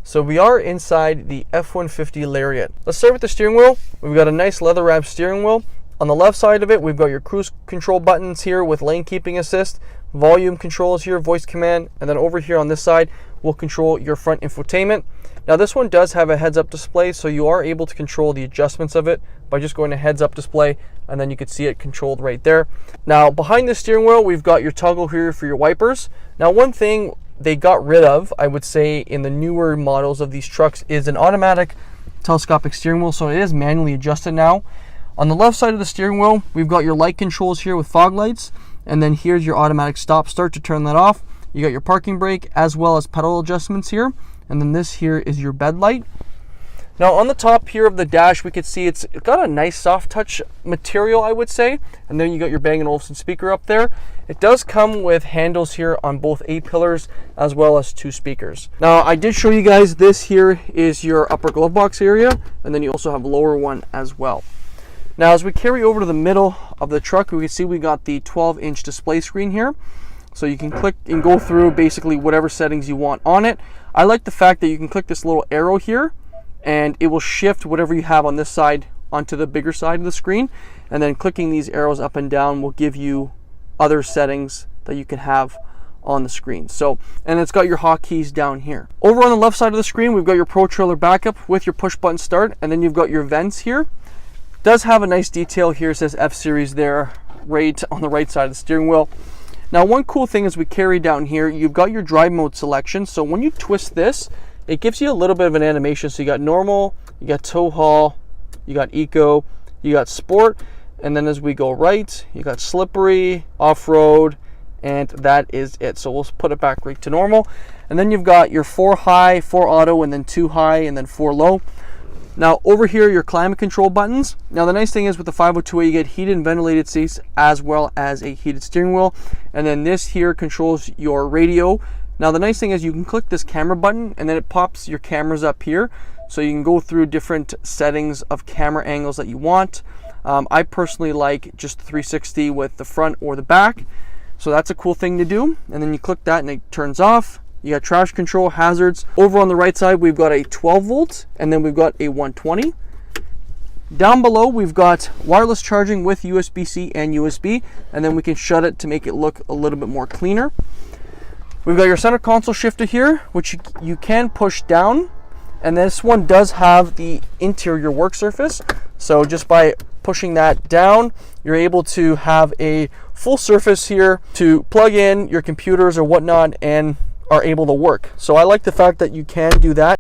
So we are inside the F-150 Lariat. Let's start with the steering wheel. We've got a nice leather wrapped steering wheel. On the left side of it, we've got your cruise control buttons here with lane keeping assist, volume controls here, voice command, and then over here on this side, we'll control your front infotainment. Now this one does have a heads-up display, so you are able to control the adjustments of it by just going to heads-up display, and then you can see it controlled right there. Now behind the steering wheel, we've got your toggle here for your wipers. Now one thing they got rid of, I would say, in the newer models of these trucks is an automatic telescopic steering wheel, so it is manually adjusted now. On the left side of the steering wheel, we've got your light controls here with fog lights, and then here's your automatic stop start to turn that off. You got your parking brake as well as pedal adjustments here, and then this here is your bed light. Now on the top here of the dash, we can see it's got a nice soft touch material, I would say, and then you got your Bang & Olufsen speaker up there. It does come with handles here on both A-pillars as well as 2 speakers. Now I did show you guys this here is your upper glove box area, and then you also have a lower one as well. Now as we carry over to the middle of the truck, we can see we got the 12-inch display screen here. So you can click and go through basically whatever settings you want on it. I like the fact that you can click this little arrow here and it will shift whatever you have on this side onto the bigger side of the screen. And then clicking these arrows up and down will give you other settings that you can have on the screen. So, and it's got your hotkeys down here. Over on the left side of the screen, we've got your Pro Trailer backup with your push button start, and then you've got your vents here. It does have a nice detail here, it says F-Series there, right on the right side of the steering wheel. Now one cool thing as we carry down here, you've got your drive mode selection. So when you twist this, it gives you a little bit of an animation. So you got normal, you got tow haul, you got eco, you got sport, and then as we go right, you got slippery, off-road, and that is it. So we'll put it back right to normal. And then you've got your 4 high, 4 auto, and then 2 high, and then 4 low. Now over here, your climate control buttons. Now the nice thing is with the 502A, you get heated and ventilated seats as well as a heated steering wheel. And then this here controls your radio. Now the nice thing is you can click this camera button and then it pops your cameras up here. So you can go through different settings of camera angles that you want. I personally like just 360 with the front or the back. So that's a cool thing to do. And then you click that and it turns off. You got trash control, hazards. Over on the right side, we've got a 12 volt and then we've got a 120. Down below, we've got wireless charging with USB-C and USB, and then we can shut it to make it look a little bit more cleaner. We've got your center console shifter here, which you can push down, and this one does have the interior work surface. So just by pushing that down, you're able to have a full surface here to plug in your computers or whatnot and are able to work. So I like the fact that you can do that.